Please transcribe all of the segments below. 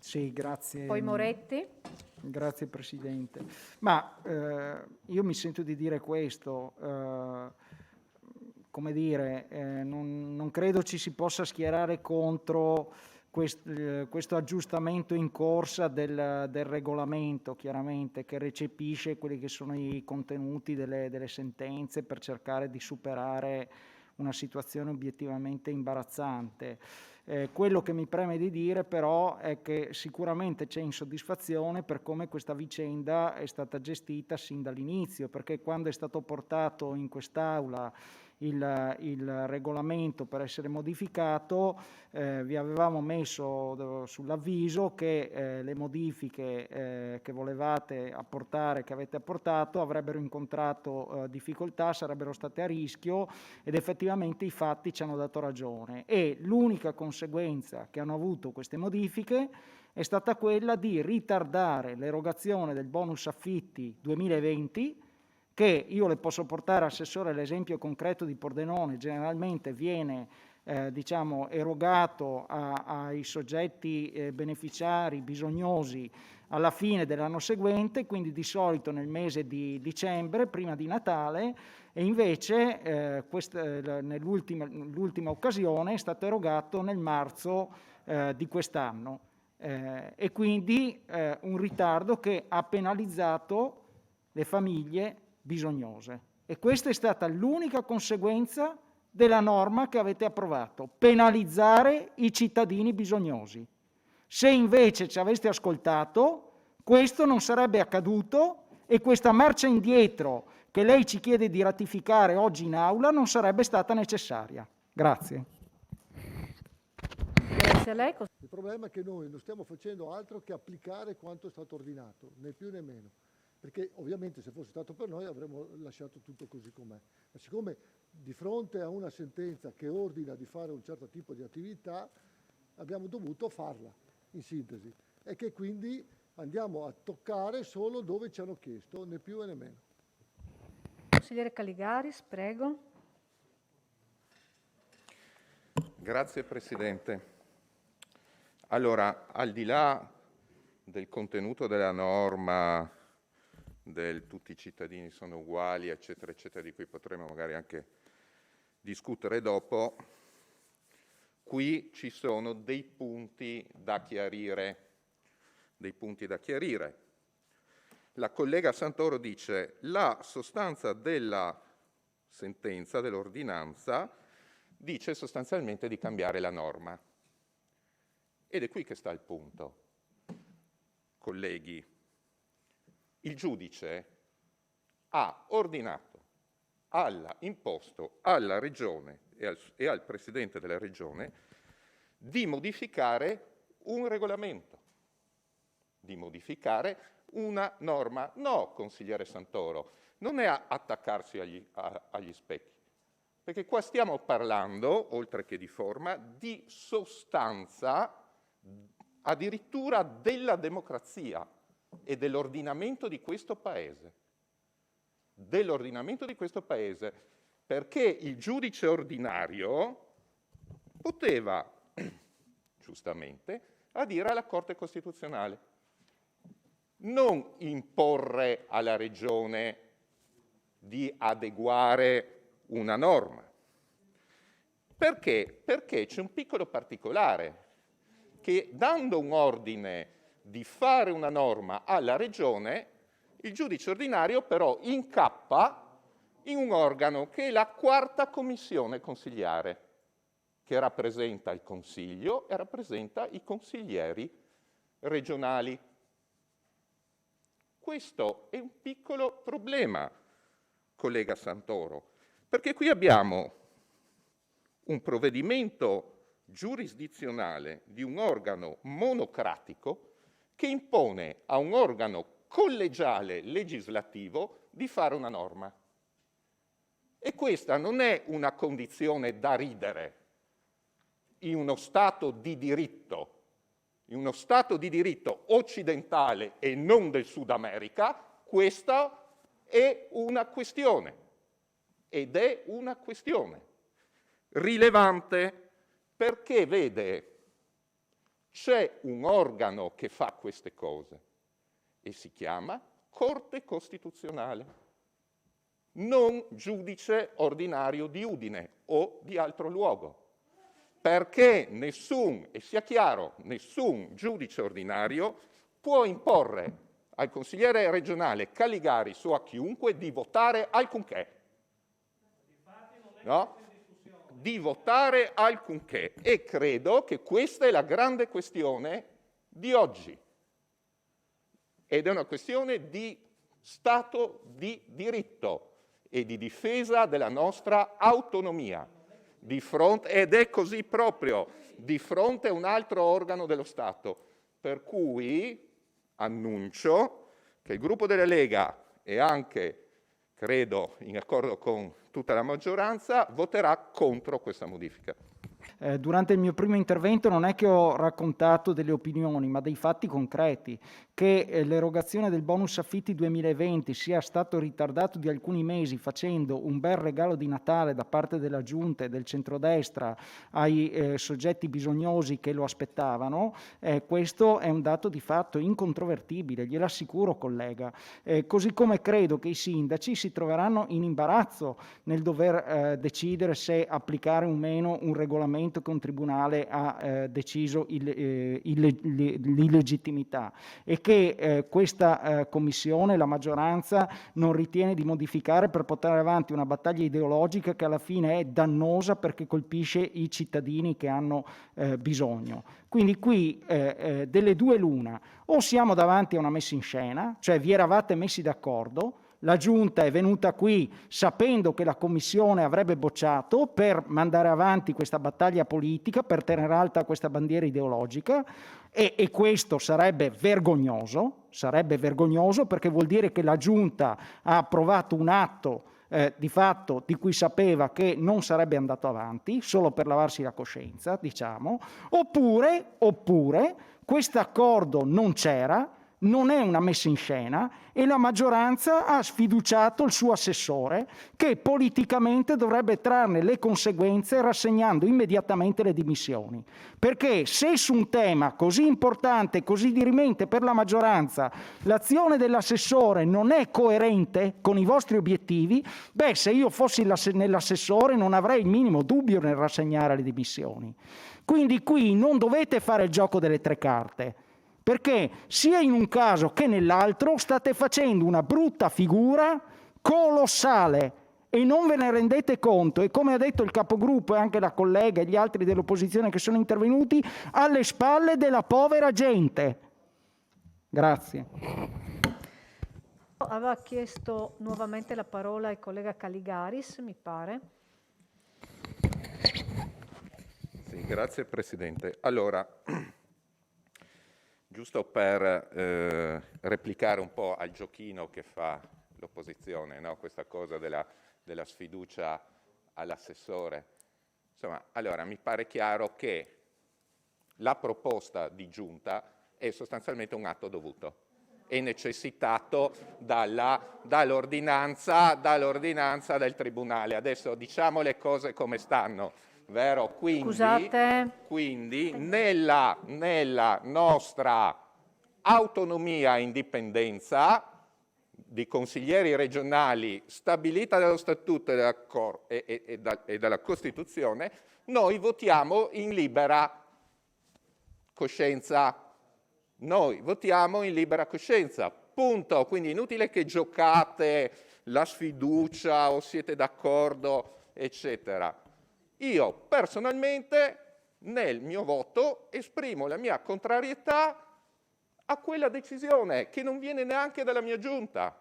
Sì, grazie. Poi Moretti. Grazie Presidente. Ma io mi sento di dire questo, come dire, non credo ci si possa schierare contro questo aggiustamento in corsa del regolamento, chiaramente, che recepisce quelli che sono i contenuti delle sentenze per cercare di superare una situazione obiettivamente imbarazzante. Quello che mi preme di dire però è che sicuramente c'è insoddisfazione per come questa vicenda è stata gestita sin dall'inizio, perché quando è stato portato in quest'Aula il regolamento per essere modificato, vi avevamo messo sull'avviso che le modifiche che volevate apportare, che avete apportato, avrebbero incontrato difficoltà, sarebbero state a rischio, ed effettivamente i fatti ci hanno dato ragione. E l'unica conseguenza che hanno avuto queste modifiche è stata quella di ritardare l'erogazione del bonus affitti 2020, che io le posso portare, Assessore, l'esempio concreto di Pordenone, generalmente viene erogato ai soggetti beneficiari bisognosi alla fine dell'anno seguente, quindi di solito nel mese di dicembre, prima di Natale, e invece l'ultima occasione è stato erogato nel marzo di quest'anno. E quindi un ritardo che ha penalizzato le famiglie bisognose. E questa è stata l'unica conseguenza della norma che avete approvato: penalizzare i cittadini bisognosi. Se invece ci aveste ascoltato, questo non sarebbe accaduto e questa marcia indietro che lei ci chiede di ratificare oggi in Aula non sarebbe stata necessaria. Grazie. Grazie a lei. Il problema è che noi non stiamo facendo altro che applicare quanto è stato ordinato, né più né meno. Perché ovviamente se fosse stato per noi avremmo lasciato tutto così com'è. Ma siccome di fronte a una sentenza che ordina di fare un certo tipo di attività, abbiamo dovuto farla, in sintesi, e che quindi andiamo a toccare solo dove ci hanno chiesto, né più né meno. Consigliere Caligaris, prego. Grazie Presidente. Allora, al di là del contenuto della norma, del tutti i cittadini sono uguali, eccetera, eccetera, di cui potremo magari anche discutere dopo, qui ci sono dei punti da chiarire. La collega Santoro dice: la sostanza della sentenza, dell'ordinanza, dice sostanzialmente di cambiare la norma. Ed è qui che sta il punto, colleghi. Il giudice ha ordinato, imposto alla Regione e al Presidente della Regione di modificare un regolamento, di modificare una norma. No, consigliere Santoro, non è attaccarsi agli specchi, perché qua stiamo parlando, oltre che di forma, di sostanza addirittura della democrazia e dell'ordinamento di questo Paese. Perché il giudice ordinario poteva, giustamente, adire alla Corte Costituzionale, non imporre alla Regione di adeguare una norma. Perché? Perché c'è un piccolo particolare, che dando un ordine di fare una norma alla Regione, il giudice ordinario però incappa in un organo che è la quarta commissione consigliare, che rappresenta il Consiglio e rappresenta i consiglieri regionali. Questo è un piccolo problema, collega Santoro, perché qui abbiamo un provvedimento giurisdizionale di un organo monocratico che impone a un organo collegiale legislativo di fare una norma. E questa non è una condizione da ridere in uno Stato di diritto occidentale e non del Sud America. Questa è una questione, ed è una questione rilevante, perché vede, C'è un organo che fa queste cose e si chiama Corte Costituzionale, non giudice ordinario di Udine o di altro luogo, perché nessun, e sia chiaro, nessun giudice ordinario può imporre al consigliere regionale Caligaris o a chiunque di votare alcunché. No? Di votare alcunché. E credo che questa è la grande questione di oggi. Ed è una questione di Stato di diritto e di difesa della nostra autonomia. Ed è così proprio, di fronte a un altro organo dello Stato. Per cui annuncio che il gruppo della Lega e anche, credo, in accordo con tutta la maggioranza, voterà contro questa modifica. Durante il mio primo intervento non è che ho raccontato delle opinioni, ma dei fatti concreti. Che l'erogazione del bonus affitti 2020 sia stato ritardato di alcuni mesi facendo un bel regalo di Natale da parte della Giunta e del centrodestra ai soggetti bisognosi che lo aspettavano, questo è un dato di fatto incontrovertibile, glielo assicuro collega. Così come credo che i sindaci si troveranno in imbarazzo nel dover decidere se applicare o meno un regolamento che un tribunale ha deciso l'illegittimità e che questa commissione, la maggioranza, non ritiene di modificare per portare avanti una battaglia ideologica che alla fine è dannosa perché colpisce i cittadini che hanno bisogno. Quindi qui delle due l'una, o siamo davanti a una messa in scena, cioè vi eravate messi d'accordo, la Giunta è venuta qui sapendo che la Commissione avrebbe bocciato per mandare avanti questa battaglia politica, per tenere alta questa bandiera ideologica e questo sarebbe vergognoso perché vuol dire che la Giunta ha approvato un atto di fatto di cui sapeva che non sarebbe andato avanti, solo per lavarsi la coscienza, diciamo, oppure questo accordo non c'era, non è una messa in scena e la maggioranza ha sfiduciato il suo assessore che politicamente dovrebbe trarne le conseguenze rassegnando immediatamente le dimissioni. Perché se su un tema così importante, così dirimente per la maggioranza, l'azione dell'assessore non è coerente con i vostri obiettivi, se io fossi nell'assessore non avrei il minimo dubbio nel rassegnare le dimissioni. Quindi qui non dovete fare il gioco delle tre carte, perché sia in un caso che nell'altro state facendo una brutta figura colossale e non ve ne rendete conto e, come ha detto il capogruppo e anche la collega e gli altri dell'opposizione che sono intervenuti, alle spalle della povera gente. Grazie. Aveva chiesto nuovamente la parola il collega Caligaris, mi pare. Sì, grazie Presidente. Allora, giusto per replicare un po' al giochino che fa l'opposizione, no? Questa cosa della sfiducia all'assessore. Insomma, allora mi pare chiaro che la proposta di giunta è sostanzialmente un atto dovuto, è necessitato dall'ordinanza del Tribunale. Adesso diciamo le cose come stanno. Vero? Quindi nella nostra autonomia e indipendenza di consiglieri regionali stabilita dallo Statuto e dalla Costituzione, noi votiamo in libera coscienza. Noi votiamo in libera coscienza, punto. Quindi inutile che giocate la sfiducia o siete d'accordo, eccetera. Io personalmente nel mio voto esprimo la mia contrarietà a quella decisione che non viene neanche dalla mia giunta,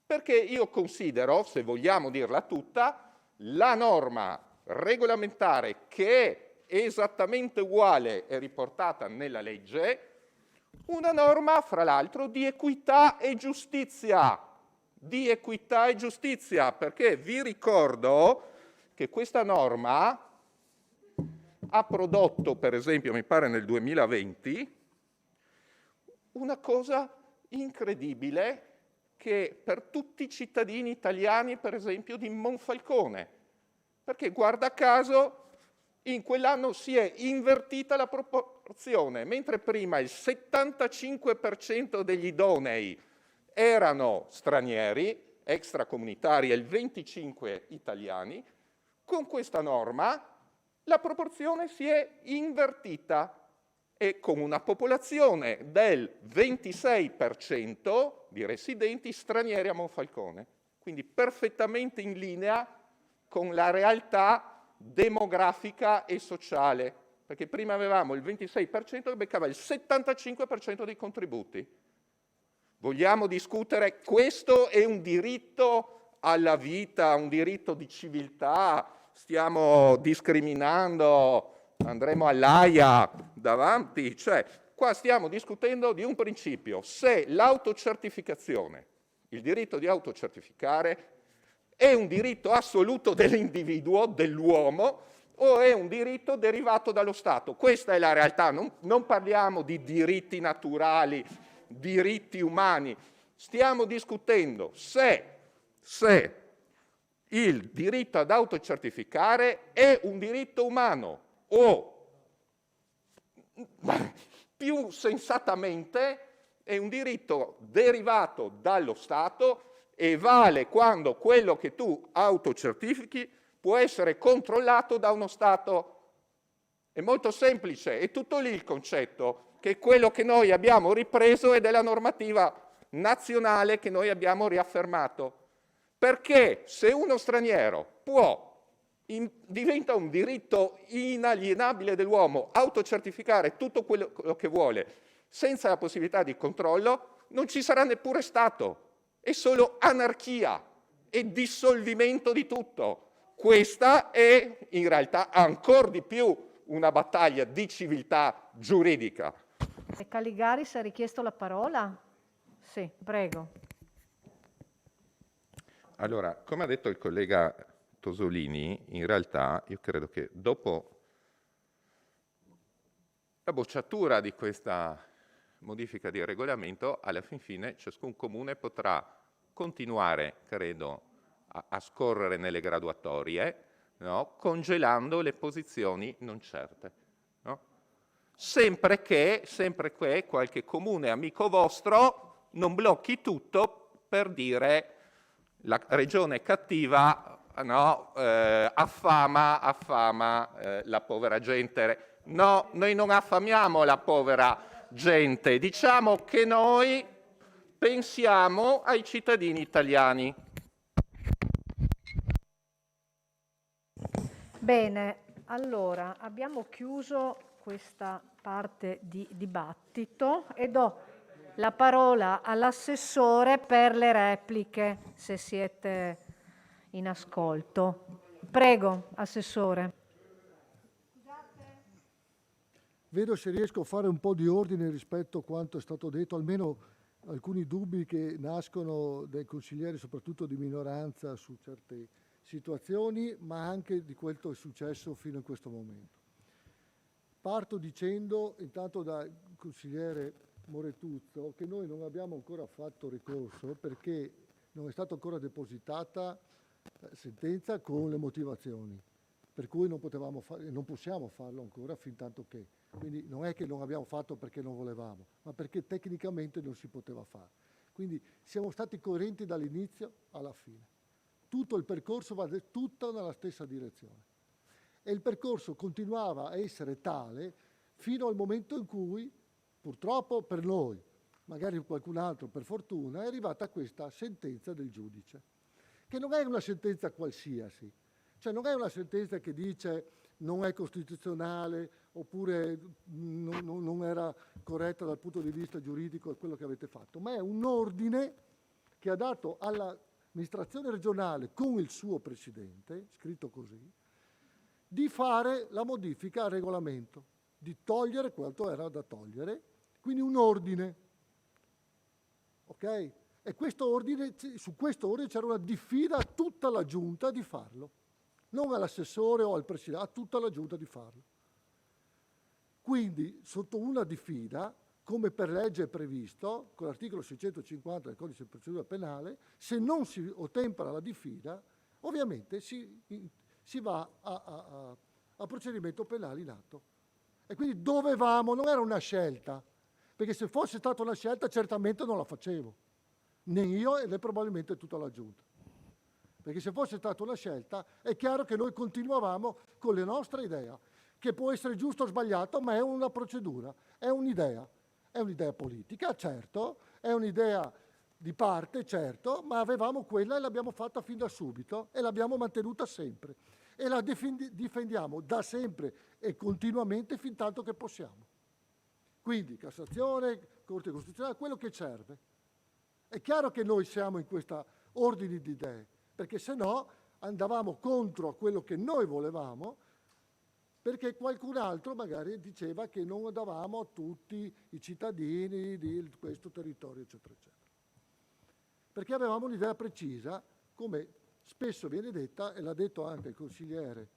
perché io considero, se vogliamo dirla tutta, la norma regolamentare che è esattamente uguale e riportata nella legge, una norma fra l'altro di equità e giustizia, perché vi ricordo che questa norma ha prodotto, per esempio, mi pare nel 2020, una cosa incredibile che per tutti i cittadini italiani, per esempio, di Monfalcone, perché guarda caso in quell'anno si è invertita la proporzione, mentre prima il 75% degli idonei erano stranieri, extracomunitari e il 25% italiani, con questa norma la proporzione si è invertita e con una popolazione del 26% di residenti stranieri a Monfalcone, quindi perfettamente in linea con la realtà demografica e sociale, perché prima avevamo il 26% che beccava il 75% dei contributi. Vogliamo discutere? Questo è un diritto alla vita, un diritto di civiltà, stiamo discriminando, andremo all'AIA davanti, cioè qua stiamo discutendo di un principio: se l'autocertificazione, il diritto di autocertificare, è un diritto assoluto dell'individuo, dell'uomo, o è un diritto derivato dallo Stato. Questa è la realtà, non parliamo di diritti naturali, diritti umani, stiamo discutendo se il diritto ad autocertificare è un diritto umano o, più sensatamente, è un diritto derivato dallo Stato e vale quando quello che tu autocertifichi può essere controllato da uno Stato. È molto semplice, è tutto lì il concetto, che è quello che noi abbiamo ripreso e della normativa nazionale che noi abbiamo riaffermato. Perché se uno straniero diventa un diritto inalienabile dell'uomo autocertificare tutto quello che vuole senza la possibilità di controllo, non ci sarà neppure Stato, è solo anarchia e dissolvimento di tutto. Questa è in realtà ancora di più una battaglia di civiltà giuridica. Caligaris ha richiesto la parola? Sì, prego. Allora, come ha detto il collega Tosolini, in realtà io credo che dopo la bocciatura di questa modifica di regolamento, alla fin fine ciascun comune potrà continuare, credo, a scorrere nelle graduatorie, no? Congelando le posizioni non certe. No? Sempre che qualche comune amico vostro non blocchi tutto per dire la regione cattiva, no, affama la povera gente. No, noi non affamiamo la povera gente, diciamo che noi pensiamo ai cittadini italiani. Bene, allora abbiamo chiuso questa parte di dibattito e do la parola all'assessore per le repliche, se siete in ascolto. Prego, assessore. Vedo se riesco a fare un po' di ordine rispetto a quanto è stato detto, almeno alcuni dubbi che nascono dai consiglieri, soprattutto di minoranza, su certe situazioni, ma anche di quello che è successo fino a questo momento. Parto dicendo, intanto dal consigliere Moretuzzo, che noi non abbiamo ancora fatto ricorso perché non è stata ancora depositata sentenza con le motivazioni, per cui non possiamo farlo ancora fin tanto che. Quindi non è che non abbiamo fatto perché non volevamo, ma perché tecnicamente non si poteva fare. Quindi siamo stati coerenti dall'inizio alla fine. Tutto il percorso va tutto nella stessa direzione. E il percorso continuava a essere tale fino al momento in cui, purtroppo per noi, magari per qualcun altro per fortuna, è arrivata questa sentenza del giudice, che non è una sentenza qualsiasi, cioè non è una sentenza che dice non è costituzionale oppure non era corretta dal punto di vista giuridico quello che avete fatto, ma è un ordine che ha dato all'amministrazione regionale con il suo presidente, scritto così, di fare la modifica al regolamento, di togliere quanto era da togliere, quindi un ordine, ok? E questo ordine, su questo ordine c'era una diffida a tutta la giunta di farlo, non all'assessore o al presidente, a tutta la giunta di farlo. Quindi, sotto una diffida, come per legge è previsto, con l'articolo 650 del codice di procedura penale, se non si ottempera la diffida, ovviamente si va a procedimento penale in atto. E quindi dovevamo, non era una scelta, perché se fosse stata una scelta certamente non la facevo, né io né probabilmente tutta la Giunta. Perché se fosse stata una scelta è chiaro che noi continuavamo con le nostre idee, che può essere giusto o sbagliato, ma è una procedura, è un'idea politica, certo, è un'idea di parte, certo, ma avevamo quella e l'abbiamo fatta fin da subito e l'abbiamo mantenuta sempre. E la difendiamo da sempre e continuamente fin tanto che possiamo. Quindi Cassazione, Corte Costituzionale, quello che serve. È chiaro che noi siamo in questa ordine di idee, perché se no andavamo contro a quello che noi volevamo, perché qualcun altro magari diceva che non davamo a tutti i cittadini di questo territorio, eccetera, eccetera. Perché avevamo un'idea precisa, come spesso viene detta, e l'ha detto anche il consigliere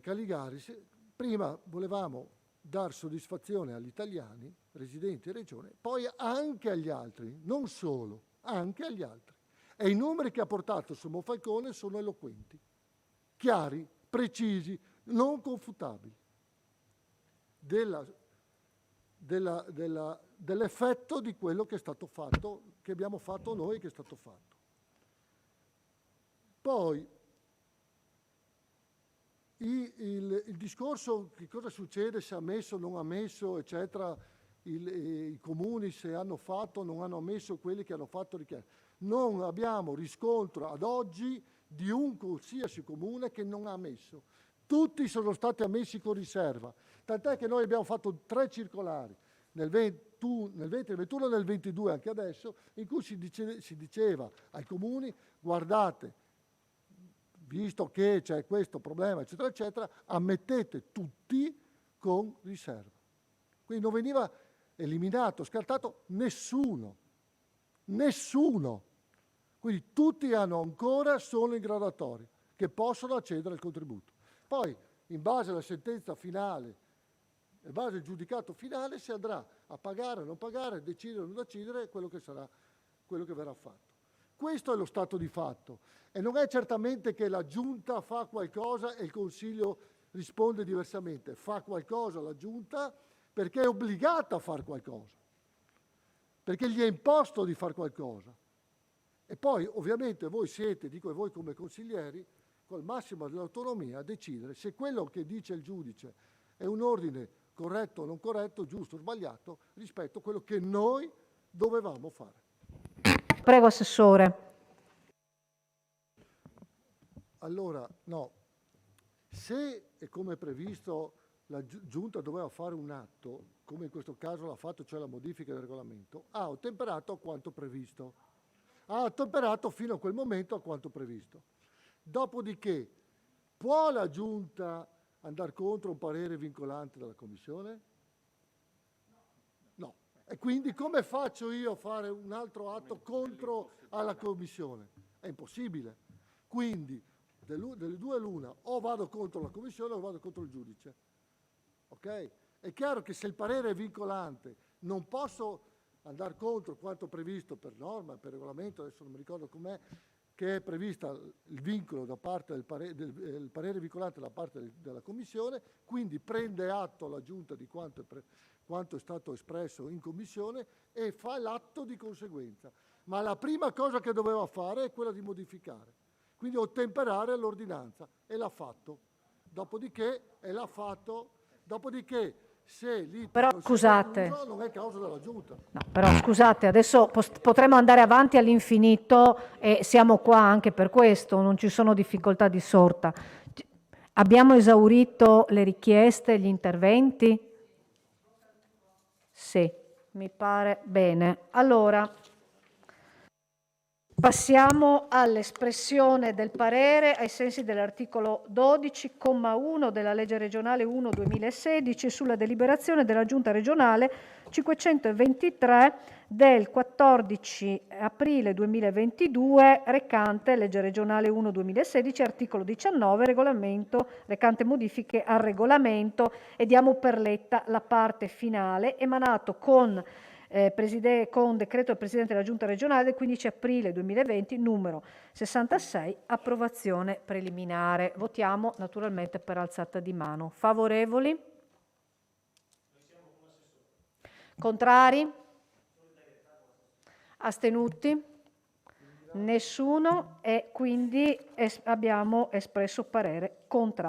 Caligaris, prima volevamo dar soddisfazione agli italiani residenti in regione, poi anche agli altri, non solo, anche agli altri. E i numeri che ha portato Monfalcone sono eloquenti, chiari, precisi, non confutabili, dell'effetto di quello che è stato fatto, che abbiamo fatto noi e che è stato fatto. Poi il discorso che cosa succede se ha messo, non ha messo, eccetera, i comuni se hanno fatto o non hanno ammesso, quelli che hanno fatto richiesta. Non abbiamo riscontro ad oggi di un qualsiasi comune che non ha ammesso. Tutti sono stati ammessi con riserva, tant'è che noi abbiamo fatto 3 circolari nel 20, nel 21 e nel 22, anche adesso, in cui si diceva ai comuni: guardate, visto che c'è questo problema, eccetera, eccetera, ammettete tutti con riserva. Quindi non veniva eliminato, scartato nessuno. Quindi tutti sono in graduatoria, che possono accedere al contributo. Poi, in base alla sentenza finale, in base al giudicato finale, si andrà a pagare o non pagare, decidere o non decidere, quello che verrà fatto. Questo è lo stato di fatto. E non è certamente che la Giunta fa qualcosa e il Consiglio risponde diversamente. Fa qualcosa la Giunta perché è obbligata a fare qualcosa, perché gli è imposto di fare qualcosa. E poi ovviamente voi siete, dico voi come consiglieri, col massimo dell'autonomia a decidere se quello che dice il giudice è un ordine corretto o non corretto, giusto o sbagliato, rispetto a quello che noi dovevamo fare. Prego, Assessore. Allora, no, se e come previsto la Giunta doveva fare un atto, come in questo caso l'ha fatto, cioè la modifica del regolamento, ha ottemperato a quanto previsto. Ha ottemperato fino a quel momento a quanto previsto. Dopodiché, può la Giunta andare contro un parere vincolante della Commissione? No. E quindi come faccio io a fare un altro atto contro alla Commissione? È impossibile. Quindi, delle due l'una, o vado contro la Commissione o vado contro il giudice. Ok? È chiaro che se il parere è vincolante non posso andare contro quanto previsto per norma, per regolamento, adesso non mi ricordo com'è, che è prevista il vincolo da parte del parere vincolante da parte della Commissione, quindi prende atto la Giunta di quanto è stato espresso in Commissione e fa l'atto di conseguenza. Ma la prima cosa che doveva fare è quella di modificare, quindi ottemperare all'ordinanza, e l'ha fatto. Dopodiché se Però scusate, non è causa della Giunta. no, però scusate, adesso potremmo andare avanti all'infinito e siamo qua anche per questo, non ci sono difficoltà di sorta. Abbiamo esaurito le richieste, gli interventi? Sì, mi pare bene. Allora, passiamo all'espressione del parere ai sensi dell'articolo 12,1 della legge regionale 1/2016 sulla deliberazione della Giunta regionale 523 del 14 aprile 2022 recante legge regionale 1/2016 articolo 19 regolamento recante modifiche al regolamento, e diamo per letta la parte finale, emanato con con decreto del Presidente della Giunta regionale del 15 aprile 2020, numero 66, approvazione preliminare. Votiamo naturalmente per alzata di mano. Favorevoli? Contrari? Astenuti? Nessuno, e quindi abbiamo espresso parere contrario.